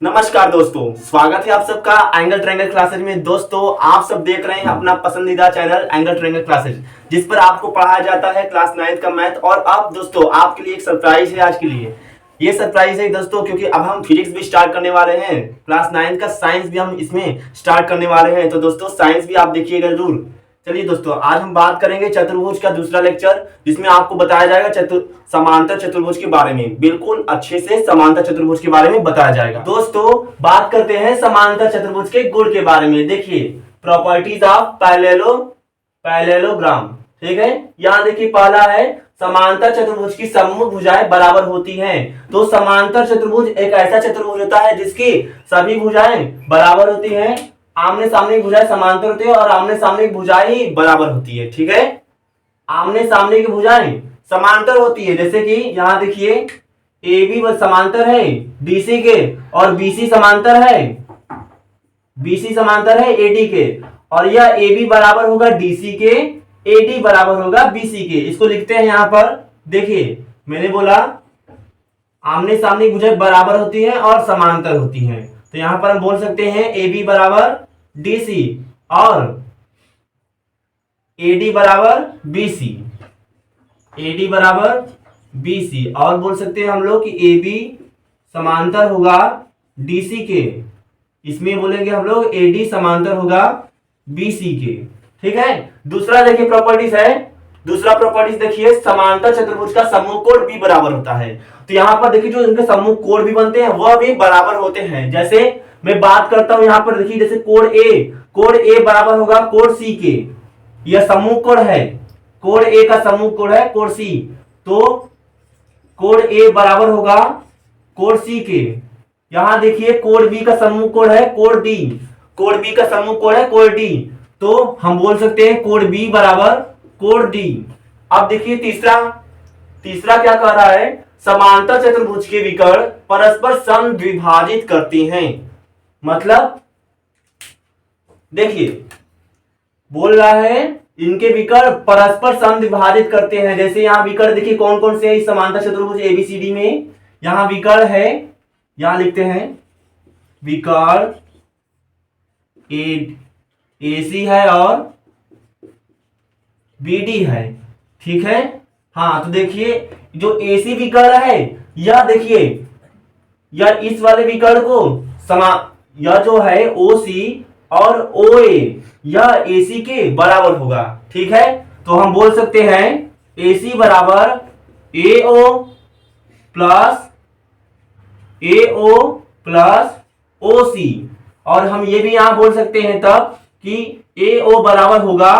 नमस्कार दोस्तों, स्वागत है आप सबका एंगल ट्रायंगल क्लासेज में। दोस्तों आप सब देख रहे हैं अपना पसंदीदा चैनल एंगल ट्रायंगल क्लासेज, जिस पर आपको पढ़ाया जाता है क्लास 9 का मैथ। और अब दोस्तों आपके लिए एक सरप्राइज है आज के लिए। ये सरप्राइज है दोस्तों, क्योंकि अब हम फिजिक्स भी स्टार्ट करने वाले हैं, क्लास 9 का साइंस भी हम इसमें स्टार्ट करने वाले हैं। तो दोस्तों साइंस भी आप देखिएगा जरूर। चलिए दोस्तों, आज हम बात करेंगे चतुर्भुज का दूसरा लेक्चर, जिसमें आपको बताया जाएगा समांतर चतुर्भुज के बारे में। बिल्कुल अच्छे से समांतर चतुर्भुज के बारे में बताया जाएगा। दोस्तों बात करते हैं समांतर चतुर्भुज के गुण के बारे में। देखिए, प्रॉपर्टीज ऑफ पैरेललोग्राम। ठीक है, यहाँ देखिए पहला है समांतर चतुर्भुज की सम्मुख भुजाएं बराबर होती हैं। तो समांतर चतुर्भुज एक ऐसा चतुर्भुज होता है जिसकी सभी भुजाएं बराबर होती हैं। आमने सामने की भुजाएं समांतर होती है और आमने सामने की भुजाएं ही बराबर होती है। ठीक है, आमने सामने की भुजाएं समांतर होती है। जैसे कि यहाँ देखिए AB समांतर है DC के और BC समांतर है AD के, और यह AB बराबर होगा DC के, AD बराबर होगा BC के। इसको लिखते हैं यहाँ पर। देखिए मैंने बोला आमने सामने की भुजाएं बराबर होती हैं और समांतर होती हैं। तो यहां पर हम बोल सकते हैं AB बराबर DC और AD बराबर BC। और बोल सकते हैं हम लोग कि AB समांतर होगा DC के। इसमें बोलेंगे हम लोग AD समांतर होगा BC के। ठीक है, दूसरा देखिए प्रॉपर्टीज है। दूसरा प्रॉपर्टीज देखिए, समांतर चतुर्भुज का सम्मुख कोण भी बराबर होता है। तो यहाँ पर देखिए जो इनके सम्मुख कोण भी बनते हैं वह भी बराबर होते हैं। जैसे मैं बात करता हूं यहाँ पर देखिए, जैसे कोण A बराबर होगा कोण C के। यह सम्मुख कोण है, कोण A का सम्मुख कोण है कोण C। तो कोण A बराबर होगा कोण C के। यहाँ देखिए कोण B का सम्मुख कोण है कोण D, कोण B का सम्मुख कोण है कोण D। तो हम बोल सकते हैं कोण B बराबर कोण D। अब देखिए तीसरा क्या कह रहा है, समांतर चतुर्भुज के विकर्ण परस्पर समद्विभाजित करते हैं। मतलब देखिए बोल रहा है इनके विकर्ण परस्पर समद्विभाजित करते हैं। जैसे यहाँ विकर्ण देखिए कौन कौन से है इस समांतर चतुर्भुज ABCD में। यहाँ विकर्ण है, यहाँ लिखते हैं विकर्ण AC है और BD है। ठीक है, हाँ तो देखिए जो AC विकर्ण है, यह देखिए यह इस वाले विकर्ण को यह जो है OC और OA यह AC के बराबर होगा। ठीक है, तो हम बोल सकते हैं AC बराबर AO प्लस OC। और हम ये भी यहां बोल सकते हैं तब कि AO बराबर होगा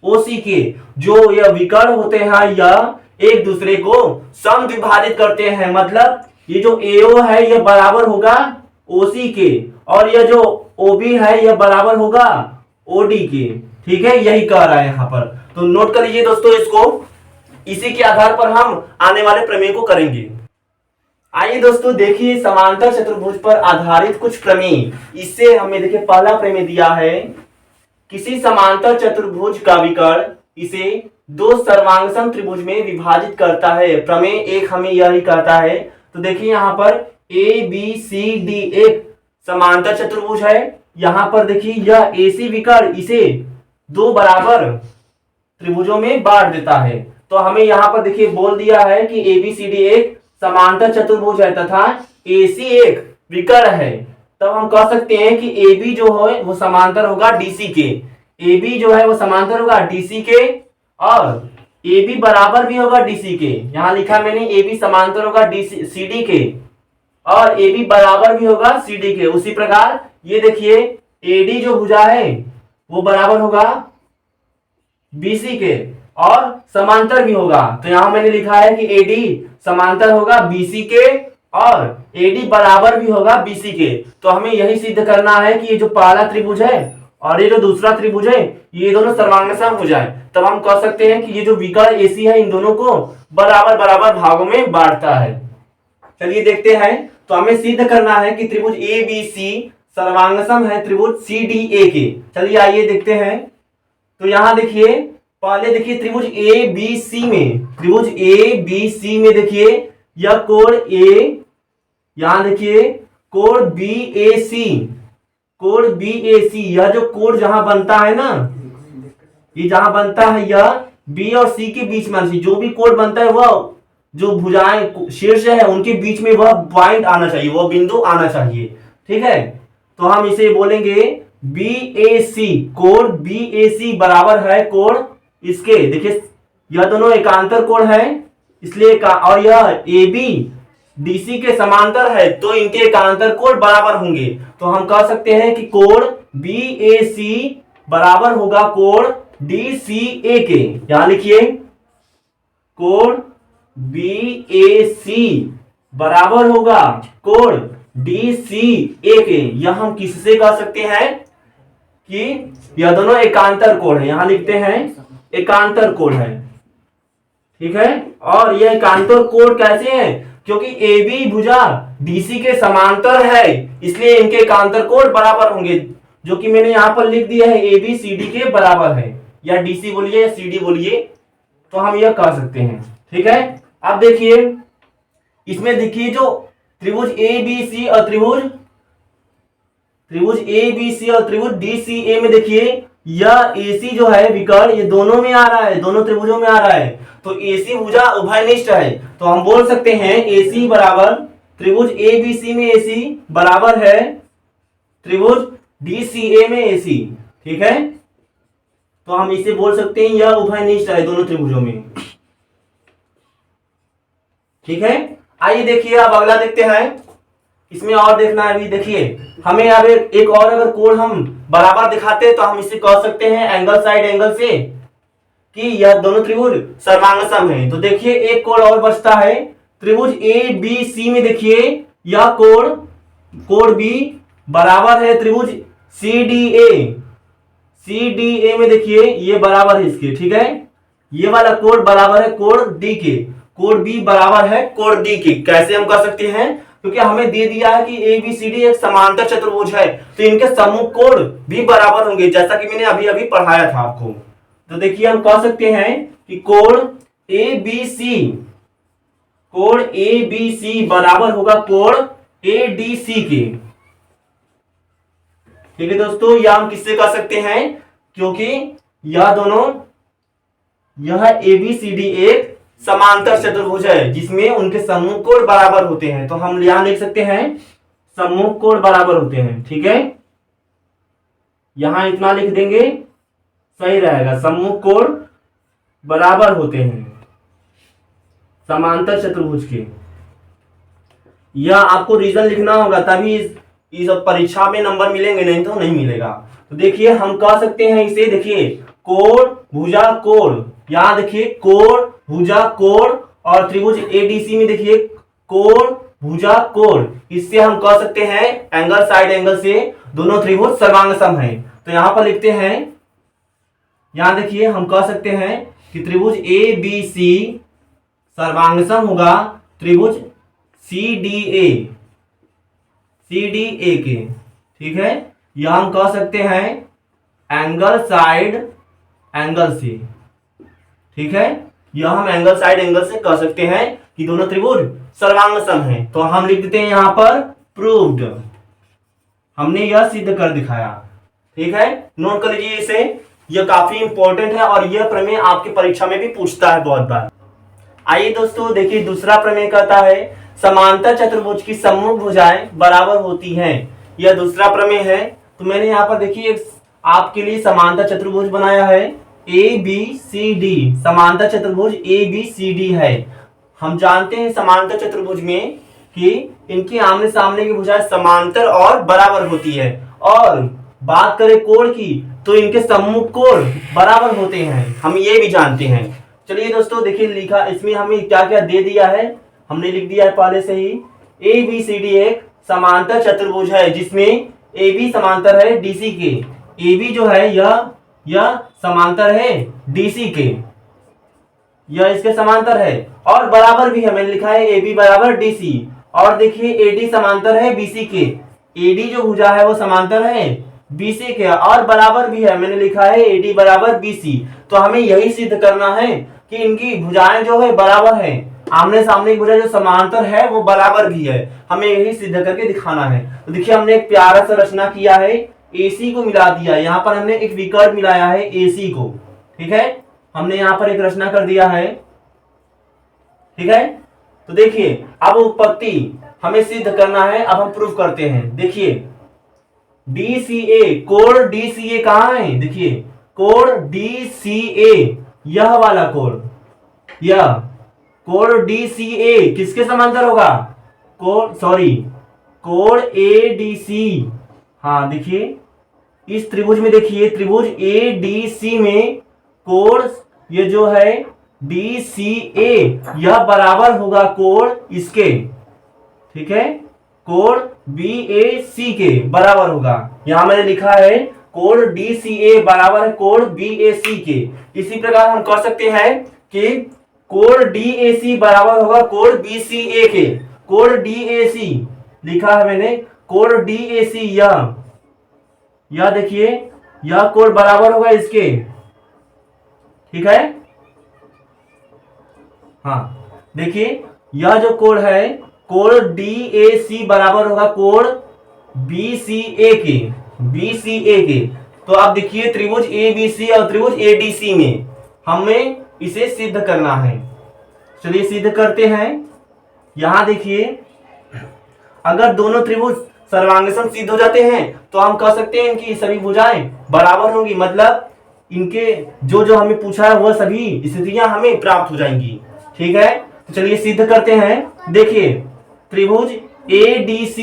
OC के। जो यह विकर्ण होते हैं यह एक दूसरे को समद्विभाजित करते हैं। मतलब ये जो AO है यह बराबर होगा OC के, और यह जो OB है यह बराबर होगा OD के। ठीक है, यही कह रहा है यहाँ पर। तो नोट कर लीजिए दोस्तों इसको। इसी के आधार पर हम आने वाले प्रमेय को करेंगे। आइए दोस्तों देखिए समांतर चतुर्भुज पर आधारित कुछ प्रमेय। इससे हमें देखिए पहला प्रमेय दिया है, किसी समांतर चतुर्भुज का विकर्ण इसे दो सर्वांगसम त्रिभुज में विभाजित करता है। प्रमेय एक हमें यही कहता है। तो देखिए यहाँ पर ABCD एक समांतर चतुर्भुज है। यहाँ पर देखिए यह AC विकर्ण इसे दो बराबर त्रिभुजों में बांट देता है। तो हमें यहाँ पर देखिए बोल दिया है कि ABCD एक समांतर चतुर्भुज है तथा AC एक विकर्ण है। तब हम कह सकते हैं कि AB जो है वो समांतर होगा DC के। AB जो है वो समांतर होगा DC के और AB बराबर भी होगा DC के। यहाँ लिखा मैंने AB समांतर होगा CD के और AB बराबर भी होगा CD के। उसी प्रकार ये देखिए AD जो भुजा है वो बराबर होगा BC के और समांतर भी होगा। तो यहाँ मैंने लिखा है कि AD समांतर होगा BC के और AD बराबर भी होगा BC के। तो हमें यही सिद्ध करना है कि ये जो पहला त्रिभुज है और ये जो दूसरा त्रिभुज है ये दोनों सर्वांगसम हो जाए। तब हम कह सकते हैं कि ये जो विकर्ण AC है इन दोनों को बराबर बराबर भागों में बांटता है। चलिए देखते हैं। तो हमें सिद्ध करना है कि त्रिभुज ABC सर्वांगसम है त्रिभुज CDA के। चलिए आइए देखते हैं। तो यहाँ देखिए पहले देखिए त्रिभुज ए बी सी में, त्रिभुज ए बी सी में देखिए यह कोण ए, यहां देखिए कोण बी ए सी, कोण बी ए सी, यह जो कोण जहां बनता है ना, ये जहां बनता है यह बी और सी के बीच में, जो भी कोण बनता है वह जो भुजाएं शीर्ष है उनके बीच में वह पॉइंट आना चाहिए, वह बिंदु आना चाहिए। ठीक है, तो हम इसे बोलेंगे बी ए सी, कोण बी ए सी बराबर है कोण इसके, देखिए यह दोनों एकांतर कोण है, इसलिए और यह ए बी डीसी के समांतर है, तो इनके एकांतर कोण बराबर होंगे। तो हम कह सकते हैं कि कोण बी ए सी बराबर होगा कोण डी सी ए के। यहां लिखिए कोण बी ए सी बराबर होगा कोण डी सी ए के। यह हम किससे कह सकते हैं कि यह दोनों एकांतर कोण है, यहां लिखते हैं एकांतर कोण है। ठीक है, और यह एकांतर कोण कैसे है, क्योंकि ए बी भुजा डीसी के समांतर है, इसलिए इनके एकांतर कोण बराबर होंगे, जो कि मैंने यहां पर लिख दिया है ए बी सी डी के बराबर है, या डीसी बोलिए या सी डी बोलिए, तो हम यह कह सकते हैं। ठीक है, अब देखिए इसमें देखिए जो त्रिभुज ए बी सी और त्रिभुज ए बी सी और त्रिभुज डी सी ए में देखिए यह एसी जो है विकर्ण ये दोनों में आ रहा है, दोनों त्रिभुजों में आ रहा है, तो एसी भुजा उभयनिष्ठ है, तो हम बोल सकते हैं एसी बराबर त्रिभुज ए बी सी में एसी बराबर है त्रिभुज डी सी ए में एसी। ठीक है, तो हम इसे बोल सकते हैं यह उभयनिष्ठ है दोनों त्रिभुजों में। ठीक है, आइए देखिए अब अगला देखते हैं, इसमें और देखना है अभी। देखिए हमें अब एक और अगर कोण हम बराबर दिखाते हैं तो हम इसे कह सकते हैं एंगल साइड एंगल से कि यह दोनों त्रिभुज सर्वांगसम है। तो देखिए एक कोण और बचता है त्रिभुज ए बी सी में, देखिए यह कोण बी बराबर है त्रिभुज C D A, C D A में देखिए ये बराबर है इसके। ठीक है, ये वाला कोण बराबर है कोण डी के, कोण बी बराबर है कोण डी के। कैसे हम कर सकते हैं, क्योंकि हमें दे दिया है कि ए बी सी डी एक समांतर चतुर्भुज है, तो इनके सम्मुख कोण भी बराबर होंगे, जैसा कि मैंने अभी अभी पढ़ाया था आपको। तो देखिए हम कह सकते हैं कि कोण ए बी सी, कोण ए बी सी बराबर होगा कोण ए डी सी के। ठीक है दोस्तों, यह हम किससे कह सकते हैं, क्योंकि यह दोनों, यह ए बी सी डी एक समांतर चतुर्भुज है जिसमें उनके सम्मुख कोण बराबर होते हैं, तो हम यहां लिख सकते हैं सम्मुख कोण बराबर होते हैं। ठीक है, यहां इतना लिख देंगे सही रहेगा, सम्मुख कोण बराबर होते हैं समांतर चतुर्भुज के। यह आपको रीजन लिखना होगा, तभी इस परीक्षा में नंबर मिलेंगे, नहीं तो नहीं मिलेगा। तो देखिए हम कह सकते हैं इसे, देखिए कोण भुजा कोण, यहां देखिए कोण भुजा कोण, और त्रिभुज एडीसी में देखिए कोण भुजा कोण, इससे हम कह सकते हैं एंगल साइड एंगल से दोनों त्रिभुज सर्वांगसम हैं। तो यहां पर लिखते हैं, यहां देखिए हम कह सकते हैं कि त्रिभुज ए बी सी सर्वांगसम होगा त्रिभुज सी डी ए के। ठीक है, यह हम कह सकते हैं एंगल साइड एंगल से। ठीक है, यह हम एंगल साइड एंगल से कह सकते हैं कि दोनों त्रिभुज सर्वांगसम हैं। तो हम लिख देते हैं यहां पर प्रूव्ड, हमने यह सिद्ध कर दिखाया। ठीक है, नोट कर लीजिए इसे, यह काफी इंपॉर्टेंट है और यह प्रमेय आपकी परीक्षा में भी पूछता है बहुत बार। आइए दोस्तों देखिए दूसरा प्रमेय कहता है समांतर चतुर्भुज की सम्मुख भुजाएं बराबर होती हैं। यह दूसरा प्रमेय है। तो मैंने यहाँ पर देखिए आपके लिए समांतर चतुर्भुज बनाया है ए बी सी डी, समांतर चतुर्भुज ए बी सी डी है। हम जानते हैं समांतर चतुर्भुज में कि इनकी आमने सामने की भुजाएं समांतर और बराबर होती है, और बात करें कोण की तो इनके सम्मुख कोण बराबर होते हैं, हम ये भी जानते हैं। चलिए दोस्तों देखिए लिखा, इसमें हमें क्या क्या दे दिया है, हमने लिख दिया है पहले से ही। ए बी सी डी एक समांतर चतुर्भुज है जिसमें ए बी समांतर है डीसी के, ए बी जो है यह समांतर है डीसी के, यह इसके समांतर है, और बराबर भी है, मैंने लिखा है ए बी बराबर डीसी। और देखिए ए डी समांतर है बीसी के, ए डी जो भुजा है वो समांतर है BC के और बराबर भी है, मैंने लिखा है AD बराबर BC। तो हमें यही सिद्ध करना है कि इनकी भुजाएं जो है बराबर है, आमने सामने की भुजा जो समांतर है वो बराबर भी है, हमें यही सिद्ध करके दिखाना है। तो देखिए हमने एक प्यारा सा रचना किया है, AC को मिला दिया, यहाँ पर हमने एक विकर्ण मिलाया है AC को, ठीक है, हमने यहाँ पर एक रचना कर दिया है, ठीक है। तो देखिए अब उत्पत्ति हमें सिद्ध करना है, अब हम प्रूफ करते हैं। देखिए DCA, कोण DCA कहां है, देखिए कोण DCA, यह वाला कोण, यह कोण DCA किसके समांतर होगा, कोण सॉरी कोण ADC, हाँ देखिए इस त्रिभुज में, देखिए त्रिभुज ADC में कोण ये जो है DCA यह बराबर होगा कोण इसके, ठीक है, कोण BAC के बराबर होगा। यहां मैंने लिखा है कोण DCA बराबर है कोण BAC के। इसी प्रकार हम कह सकते हैं कि कोण DAC बराबर होगा कोण BCA के। कोण DAC लिखा है मैंने, कोण DAC यह देखिए यह कोण बराबर होगा इसके, ठीक है, हाँ देखिए यह जो कोण है कोण DAC बराबर होगा कोण BCA के, BCA के। तो अब देखिए त्रिभुज ABC और त्रिभुज ADC में हमें इसे सिद्ध करना है, चलिए सिद्ध करते हैं। यहां देखिए अगर दोनों त्रिभुज सर्वांगसम सिद्ध हो जाते हैं तो हम कह सकते हैं इनकी सभी भुजाएं बराबर होंगी, मतलब इनके जो जो हमें पूछा है वह सभी स्थितियां हमें प्राप्त हो जाएंगी, ठीक है। तो चलिए सिद्ध करते हैं। देखिए त्रिभुज ADC,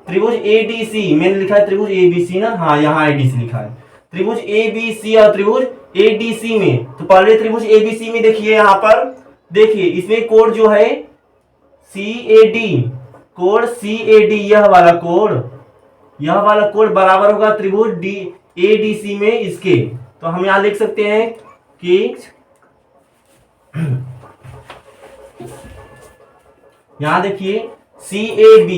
त्रिभुज ADC मैंने लिखा है त्रिभुज ABC ना, हाँ यहाँ ADC लिखा है, त्रिभुज ABC और त्रिभुज ADC में, तो पहले त्रिभुज ABC में देखिए यहाँ पर देखिए इसमें कोण जो है CAD, कोण CAD यह वाला कोण बराबर होगा त्रिभुज ADC में इसके। तो हम यहां लिख सकते हैं कि यहां देखिए CAB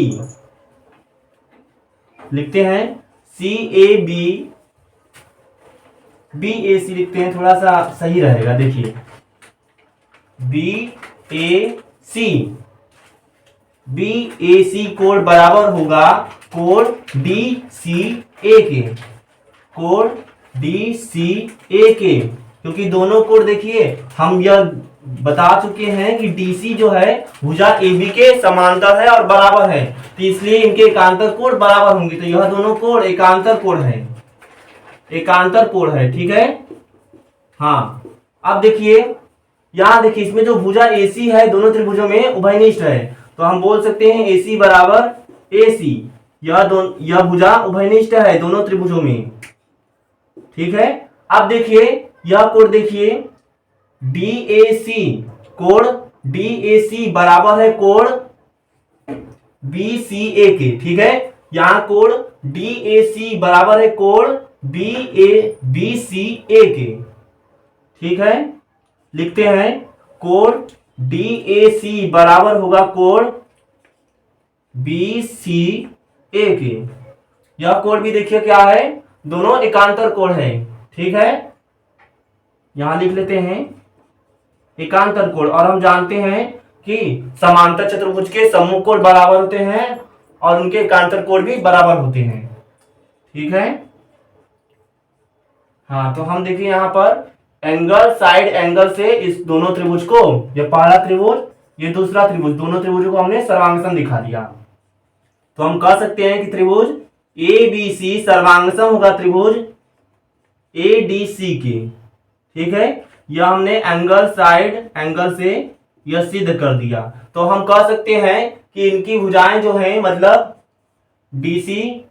लिखते हैं, CAB BAC लिखते हैं, थोड़ा सा सही रहेगा। देखिए BAC कोण बराबर होगा कोण DCA के, कोण DCA के, क्योंकि दोनों कोण देखिए हम यह बता चुके हैं कि DC जो है भुजा AB के समांतर है और बराबर है, तो इसलिए इनके एकांतर कोण बराबर होंगे। तो यह दोनों कोण एकांतर कोण है, एकांतर कोण है, ठीक है। हाँ अब देखिए यहां देखिए इसमें जो भुजा AC है दोनों त्रिभुजों में उभयनिष्ठ है, तो हम बोल सकते हैं AC बराबर AC, यह भुजा उभयनिष्ठ है दोनों त्रिभुजों में, ठीक है। अब देखिए यह कोण देखिए DAC, कोण DAC बराबर है कोण BCA के, ठीक है। यहां कोण DAC बराबर है कोण BCA के, ठीक है। लिखते हैं कोण DAC बराबर होगा कोण BCA के। यह कोण भी देखिए क्या है, दोनों एकांतर कोण है, ठीक है। यहां लिख लेते हैं एकांतर कोण, और हम जानते हैं कि समांतर चतुर्भुज के सम्मुख कोण बराबर होते हैं और उनके एकांतर कोण भी बराबर होते हैं, ठीक है। हाँ तो हम देखिए यहां पर एंगल साइड एंगल से इस दोनों त्रिभुज को, ये पहला त्रिभुज ये दूसरा त्रिभुज, दोनों त्रिभुजों को हमने सर्वांगसम दिखा दिया। तो हम कह सकते हैं कि त्रिभुज ABC सर्वांगसम होगा त्रिभुज ADC के, ठीक है। यह हमने एंगल साइड एंगल से यह सिद्ध कर दिया। तो हम कह सकते हैं कि इनकी भुजाएं जो हैं मतलब DC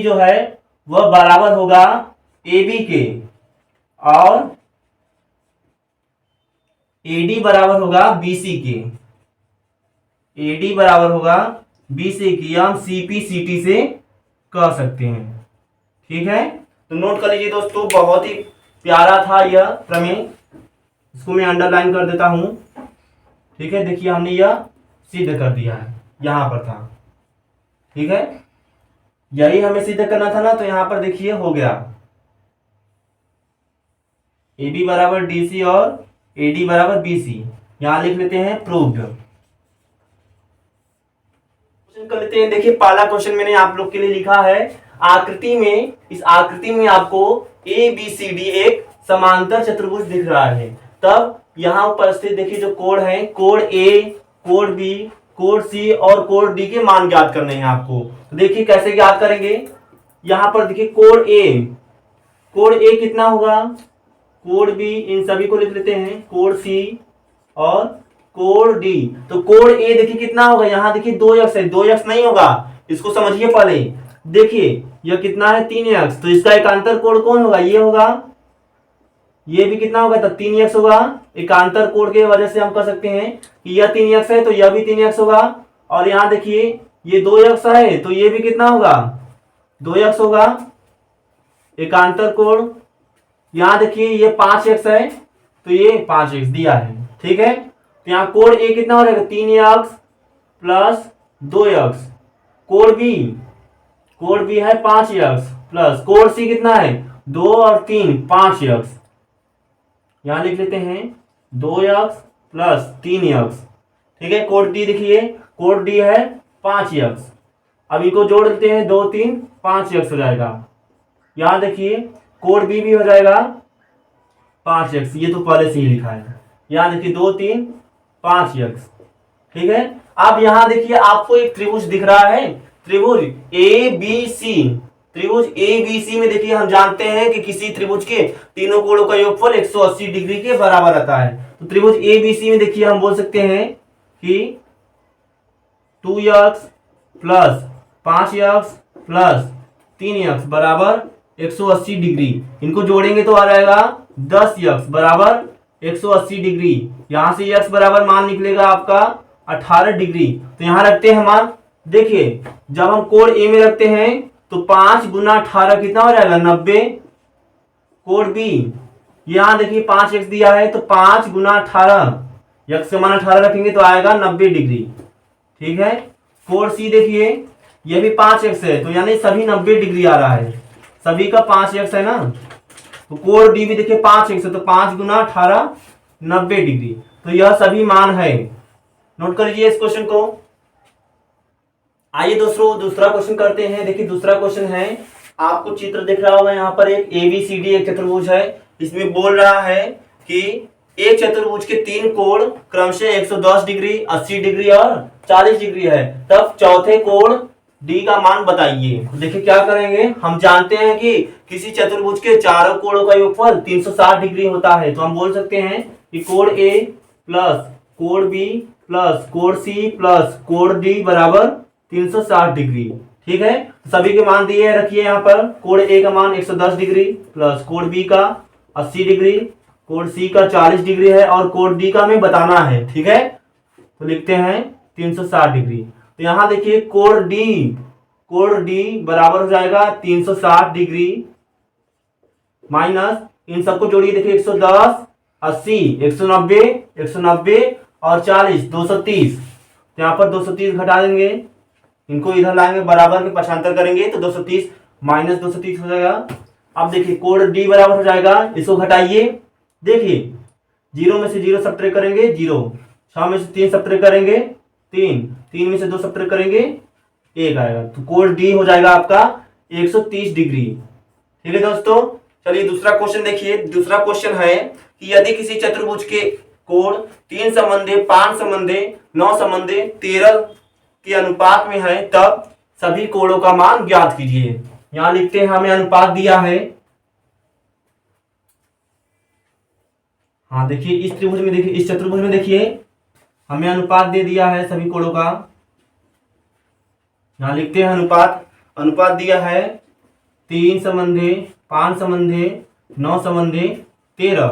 जो है वह बराबर होगा AB के, और AD बराबर होगा BC के, AD बराबर होगा BC की, हम CP/CT से कह सकते हैं, ठीक है। तो नोट कर लीजिए दोस्तों, बहुत ही प्यारा था यह प्रमेय, इसको मैं अंडरलाइन कर देता हूं, ठीक है। देखिए हमने यह सिद्ध कर दिया है, यहां पर था, ठीक है। यही हमें सिद्ध करना था ना, तो यहां पर देखिए हो गया ए बी बराबर डी सी और ए डी बराबर बी सी। यहां लिख लेते हैं प्रूव्ड। क्वेश्चन कर लेते हैं। देखिए पहला क्वेश्चन मैंने आप लोग के लिए लिखा है, आकृति में, इस आकृति में आपको ए बी सी डी एक समांतर चतुर्भुज दिख रहा है। तब यहाँ उपस्थित देखिए जो कोण है, कोण ए, कोण बी, कोण सी और कोण डी के मान ज्ञात करने हैं आपको। तो देखिए कैसे ज्ञात करेंगे। यहां पर देखिए कोण ए कितना होगा, कोण बी, इन सभी को लिख लेते हैं, कोण सी और कोण डी। तो कोण ए देखिए कितना होगा, यहां देखिए 2x है, 2x नहीं होगा, इसको समझिए पहले। देखिए यह कितना है 3x, तो इसका एकांतर कोण कौन होगा, ये होगा। ये भी कितना होगा, तो 3x होगा। एकांतर कोण के वजह से हम कह सकते हैं कि यह 3x है तो यह भी 3x होगा। और यहां देखिए ये 2x है तो ये भी कितना होगा, 2x होगा एकांतर कोण। यहां देखिए ये 5x है तो ये 5x दिया है, ठीक है। तो यहाँ कोण ए कितना हो जाएगा, 3x प्लस 2x। कोण बी है 5x प्लस कोण सी कितना है, 2 और 3 5x। यहां लिख लेते हैं 2x प्लस 3x, ठीक है। कोण डी देखिए, कोण डी है 5x। अब इनको जोड़ देते हैं, 2 3 5x हो जाएगा। यहां देखिए कोण बी भी हो जाएगा 5x, ये तो पहले से ही लिखा है। यहां देखिए 2 3 5x, ठीक है। अब यहां देखिए आपको एक त्रिभुज दिख रहा है, त्रिभुज ए बी सी। त्रिभुज ए बी सी में देखिए हम जानते हैं कि किसी त्रिभुज के तीनों कोणों का योगफल 180 डिग्री के बराबर आता है। तो त्रिभुज ए बी सी में देखिए हम बोल सकते हैं कि 2x plus 5x plus 3x बराबर 180 डिग्री। इनको जोड़ेंगे तो आ जाएगा 10x बराबर 180 डिग्री। यहां से x बराबर मान निकलेगा आपका 18 डिग्री। तो यहां रखते हैं मान। देखिए जब हम कोण ए में रखते हैं तो 5 गुना 18 कितना हो जाएगा, 90। कोण बी, यहां देखिए 5x दिया है तो 5 गुना 18, x का मान 18 रखेंगे तो आएगा 90 डिग्री, ठीक है। कोण सी देखिए ये भी 5x है तो यानी सभी 90 डिग्री आ रहा है, सभी का 5x है ना। तो कोण डी भी देखिए 5x है तो 5 गुना 18 90 डिग्री। तो यह सभी मान है। नोट कर लीजिए इस क्वेश्चन को। आइए दोस्तों दूसरा क्वेश्चन करते हैं। देखिए दूसरा क्वेश्चन है, आपको चित्र दिख रहा होगा, यहाँ पर एक ABCD एक चतुर्भुज है। इसमें बोल रहा है कि एक चतुर्भुज के 3 कोण क्रमशः 110 डिग्री, 80 डिग्री और 40 डिग्री है। तब चौथे कोण डी का मान बताइए। देखिए क्या करेंगे, हम जानते हैं कि किसी चतुर्भुज के चारों कोणों का योगफल 360 डिग्री होता है। तो हम बोल सकते हैं कि कोण ए प्लस कोण बी प्लस कोण सी प्लस कोण डी बराबर 360 डिग्री, ठीक है। सभी के मान दिए रखिए यहाँ पर। कोण ए का मान 110 डिग्री प्लस कोण बी का 80 डिग्री, कोण सी का 40 डिग्री है और कोण डी का हमें बताना है, ठीक है। तो लिखते हैं 360 डिग्री। तो यहां देखिए कोण डी बराबर हो जाएगा 360 डिग्री माइनस, इन सबको जोड़िए, देखिए 110 80 190 और 40 230। तो यहाँ पर 230 घटा देंगे, इनको इधर लाएंगे, बराबर में पक्षांतर करेंगे तो 230 माइनस 230 हो जाएगा। अब देखिए कोण डी बराबर हो जाएगा, इसको घटाइए। देखिए 0 में से 0 सब्ट्रैक्ट करेंगे 0, 6 में से 3 सब्ट्रैक्ट करेंगे 3 में से 2 सब्ट्रैक्ट करेंगे 1 आएगा। तो कोण डी हो जाएगा आपका 130 डिग्री, ठीक है दोस्तों। चलिए दूसरा क्वेश्चन देखिए। दूसरा क्वेश्चन है कि यदि किसी चतुर्भुज के कोण 3 संबंधे 5 संबंधे 9 संबंधे 13 के अनुपात में है, तब सभी कोणों का मान ज्ञात कीजिए। यहां लिखते हैं, हमें अनुपात दिया है। हाँ देखिए इस त्रिभुज में, देखिए इस चतुर्भुज में देखिए हमें अनुपात दे दिया है सभी कोणों का। यहां लिखते हैं अनुपात दिया है 3 संबंधे 5 संबंधे 9 संबंधे 13।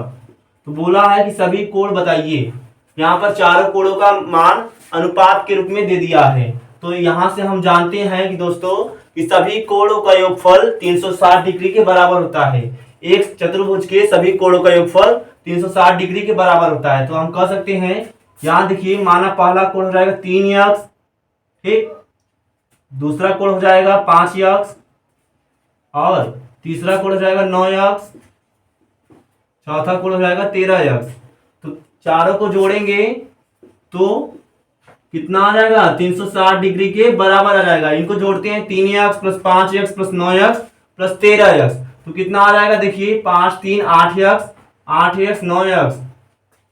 तो बोला है कि सभी कोण बताइए। यहाँ पर चारों कोणों का मान अनुपात के रूप में दे दिया है। तो यहां से हम जानते हैं कि दोस्तों कि सभी कोणों का योगफल 360 डिग्री के बराबर होता है। एक चतुर्भुज के सभी कोणों का योगफल 360 डिग्री के बराबर होता है। तो हम कह सकते हैं, यहां देखिए माना पहला कोण हो जाएगा 3x, ठीक, दूसरा कोण हो जाएगा 5x और तीसरा कोण हो जाएगा 9x, चौथा कोण हो जाएगा 13x। तो चारों को जोड़ेंगे तो कितना आ जाएगा, 360 डिग्री के बराबर आ जाएगा। इनको जोड़ते हैं 3x plus 5x plus 9x plus 13x, तो कितना आ जाएगा देखिए, 5 3 8x, 8x 9x,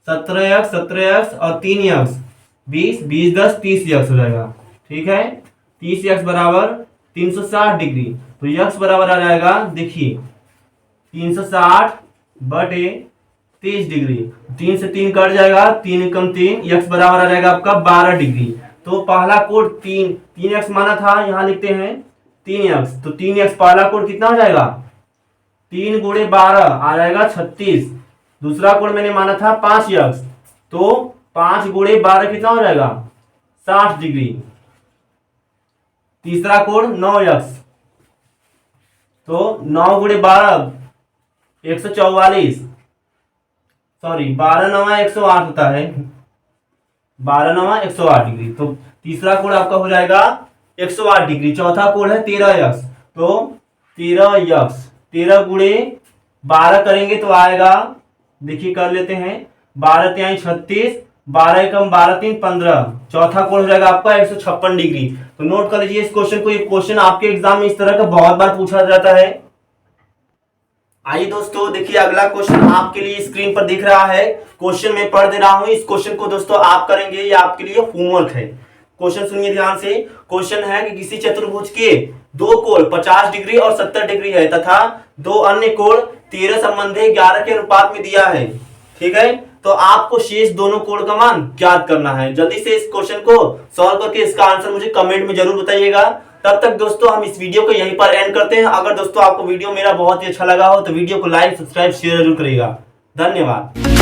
17x 17x और 3x 20, 20 10 30x हो जाएगा। ठीक है, 30x बराबर 360 डिग्री। तो x बराबर आ जाएगा देखिए 360 बटे 30 डिग्री। 3 से 3 कट जाएगा, 3 एकम 3, x बराबर आ जाएगा आपका 12 डिग्री। तो पहला कोण 3x माना था, यहां लिखते हैं 3x, तो 3x पहला कोण कितना हो जाएगा, 3 गुणे 12 आ जाएगा 36। दूसरा कोण मैंने माना था 5x, तो 5 गुणे 12 कितना हो जाएगा, 60 डिग्री। तीसरा कोण 9x, तो 9 गुणे 12 144, सॉरी 12 9 108 होता है, 12 9 108 डिग्री। तो तीसरा कोण आपका हो जाएगा 108 डिग्री। चौथा कोण है 13x, तो 13x 13 गुणे 12 करेंगे तो आएगा, देखिए कर लेते हैं, 12 तिहाई 36, 12 एकम 12 3 15। चौथा कोण हो जाएगा आपका 156 डिग्री। तो नोट कर लीजिए इस क्वेश्चन को, ये क्वेश्चन आपके एग्जाम में इस तरह का बहुत बार पूछा जाता है। आइए दोस्तों देखिए अगला क्वेश्चन आपके लिए स्क्रीन पर दिख रहा है, क्वेश्चन मैं पढ़ दे रहा हूं। इस क्वेश्चन को दोस्तों आप करेंगे, ये आपके लिए होमवर्क है। क्वेश्चन सुनिए ध्यान से। क्वेश्चन है कि किसी चतुर्भुज के दो कोण 50 डिग्री और 70 डिग्री है तथा दो अन्य कोण 13 संबंधी 11 के अनुपात में दिया है। ठीक है, तो आपको शेष दोनों कोण का मान ज्ञात करना है। जल्दी से इस क्वेश्चन को सॉल्व करके इसका आंसर मुझे कमेंट में जरूर बताइएगा। तब तक दोस्तों हम इस वीडियो को यहीं पर एंड करते हैं। अगर दोस्तों आपको वीडियो मेरा बहुत ही अच्छा लगा हो तो वीडियो को लाइक सब्सक्राइब शेयर जरूर करिएगा। धन्यवाद।